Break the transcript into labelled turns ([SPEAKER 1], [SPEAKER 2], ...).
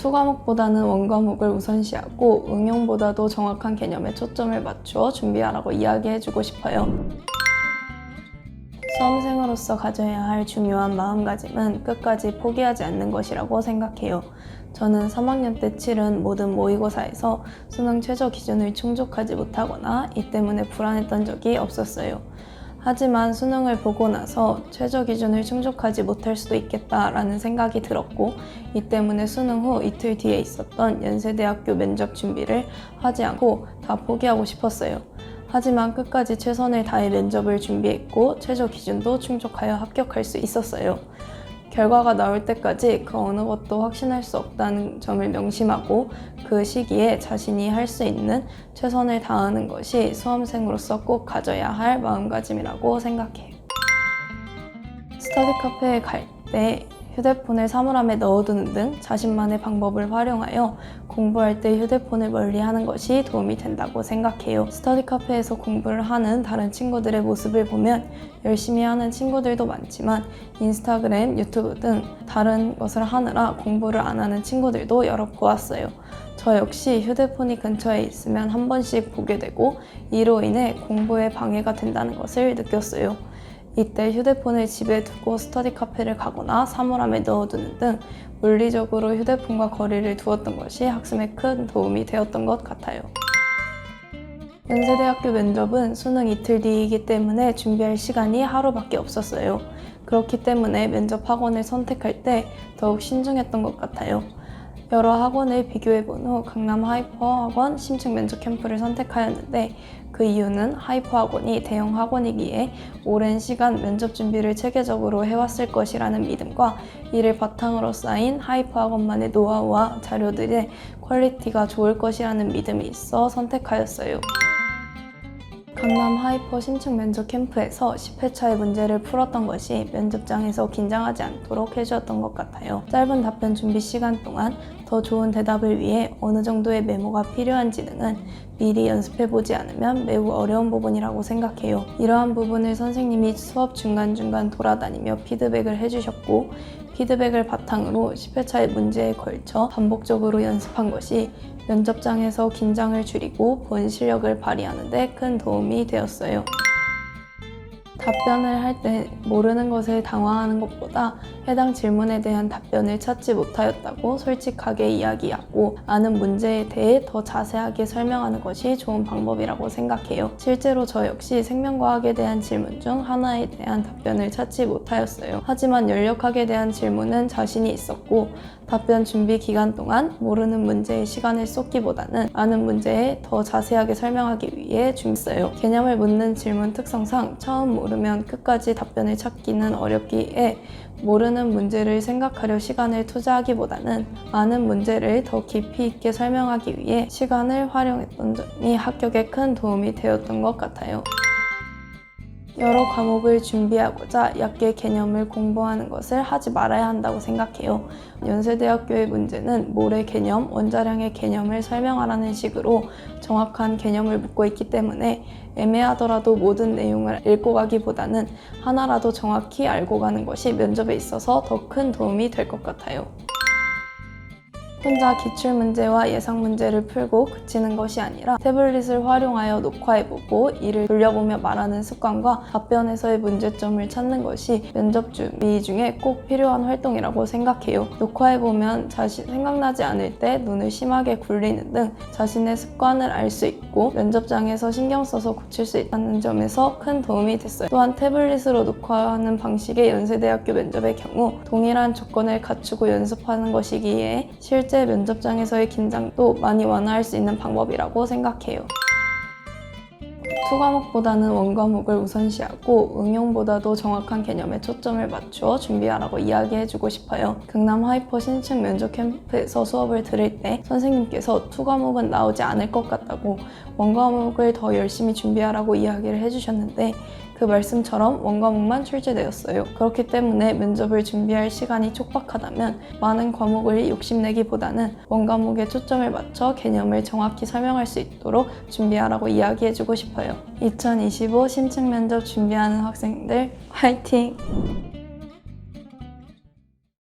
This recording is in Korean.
[SPEAKER 1] 과목보다는 원과목을 우선시하고 응용보다도 정확한 개념에 초점을 맞추어 준비하라고 이야기해주고 싶어요. 수험생으로서 가져야 할 중요한 마음가짐은 끝까지 포기하지 않는 것이라고 생각해요. 저는 3학년 때 치른 모든 모의고사에서 수능 최저 기준을 충족하지 못하거나 이 때문에 불안했던 적이 없었어요. 하지만 수능을 보고 나서 최저 기준을 충족하지 못할 수도 있겠다라는 생각이 들었고, 이 때문에 수능 후 이틀 뒤에 있었던 연세대학교 면접 준비를 하지 않고 다 포기하고 싶었어요. 하지만 끝까지 최선을 다해 면접을 준비했고 최저 기준도 충족하여 합격할 수 있었어요. 결과가 나올 때까지 그 어느 것도 확신할 수 없다는 점을 명심하고 그 시기에 자신이 할 수 있는 최선을 다하는 것이 수험생으로서 꼭 가져야 할 마음가짐이라고 생각해요. 스터디 카페에 갈 때 휴대폰을 사물함에 넣어두는 등 자신만의 방법을 활용하여 공부할 때 휴대폰을 멀리하는 것이 도움이 된다고 생각해요. 스터디 카페에서 공부를 하는 다른 친구들의 모습을 보면 열심히 하는 친구들도 많지만 인스타그램, 유튜브 등 다른 것을 하느라 공부를 안 하는 친구들도 여러 보았어요. 저 역시 휴대폰이 근처에 있으면 한 번씩 보게 되고 이로 인해 공부에 방해가 된다는 것을 느꼈어요. 이때 휴대폰을 집에 두고 스터디 카페를 가거나 사물함에 넣어두는 등 물리적으로 휴대폰과 거리를 두었던 것이 학습에 큰 도움이 되었던 것 같아요. 연세대학교 면접은 수능 이틀 뒤이기 때문에 준비할 시간이 하루밖에 없었어요. 그렇기 때문에 면접 학원을 선택할 때 더욱 신중했던 것 같아요. 여러 학원을 비교해본 후 강남 하이퍼 학원 심층 면접 캠프를 선택하였는데, 그 이유는 하이퍼 학원이 대형 학원이기에 오랜 시간 면접 준비를 체계적으로 해왔을 것이라는 믿음과 이를 바탕으로 쌓인 하이퍼 학원만의 노하우와 자료들의 퀄리티가 좋을 것이라는 믿음이 있어 선택하였어요. 강남 하이퍼 심층 면접 캠프에서 10회차의 문제를 풀었던 것이 면접장에서 긴장하지 않도록 해주었던 것 같아요. 짧은 답변 준비 시간 동안 더 좋은 대답을 위해 어느 정도의 메모가 필요한지 등은 미리 연습해보지 않으면 매우 어려운 부분이라고 생각해요. 이러한 부분을 선생님이 수업 중간중간 돌아다니며 피드백을 해주셨고, 피드백을 바탕으로 10회차의 문제에 걸쳐 반복적으로 연습한 것이 면접장에서 긴장을 줄이고 본 실력을 발휘하는 데 큰 도움이 되었어요. 답변을 할 때 모르는 것에 당황하는 것보다 해당 질문에 대한 답변을 찾지 못하였다고 솔직하게 이야기하고 아는 문제에 대해 더 자세하게 설명하는 것이 좋은 방법이라고 생각해요. 실제로 저 역시 생명과학에 대한 질문 중 하나에 대한 답변을 찾지 못하였어요. 하지만 연력학에 대한 질문은 자신이 있었고 답변 준비 기간 동안 모르는 문제에 시간을 쏟기보다는 아는 문제에 더 자세하게 설명하기 위해 준비했어요. 개념을 묻는 질문 특성상 처음 모르면 끝까지 답변을 찾기는 어렵기에 모르는 문제를 생각하려 시간을 투자하기보다는 아는 문제를 더 깊이 있게 설명하기 위해 시간을 활용했던 점이 합격에 큰 도움이 되었던 것 같아요. 여러 과목을 준비하고자 얕게 개념을 공부하는 것을 하지 말아야 한다고 생각해요. 연세대학교의 문제는 모래 개념, 원자량의 개념을 설명하라는 식으로 정확한 개념을 묻고 있기 때문에 애매하더라도 모든 내용을 읽고 가기보다는 하나라도 정확히 알고 가는 것이 면접에 있어서 더 큰 도움이 될 것 같아요. 혼자 기출문제와 예상문제를 풀고 그치는 것이 아니라 태블릿을 활용하여 녹화해보고 이를 돌려보며 말하는 습관과 답변에서의 문제점을 찾는 것이 면접 준비 중에 꼭 필요한 활동이라고 생각해요. 녹화해보면 자신 생각나지 않을 때 눈을 심하게 굴리는 등 자신의 습관을 알 수 있고 면접장에서 신경 써서 고칠 수 있다는 점에서 큰 도움이 됐어요. 또한 태블릿으로 녹화하는 방식의 연세대학교 면접의 경우 동일한 조건을 갖추고 연습하는 것이기에 실제 면접장에서의 긴장도 많이 완화할 수 있는 방법이라고 생각해요. 과목보다는 원과목을 우선시하고 응용보다도 정확한 개념에 초점을 맞추어 준비하라고 이야기해주고 싶어요. 강남 하이퍼 신층 면접 캠프에서 수업을 들을 때 선생님께서 과목은 나오지 않을 것 같다고 원과목을 더 열심히 준비하라고 이야기를 해주셨는데 그 말씀처럼 원과목만 출제되었어요. 그렇기 때문에 면접을 준비할 시간이 촉박하다면 많은 과목을 욕심내기보다는 원과목에 초점을 맞춰 개념을 정확히 설명할 수 있도록 준비하라고 이야기해주고 싶어요. 2025 신층 면접 준비하는 학생들 화이팅!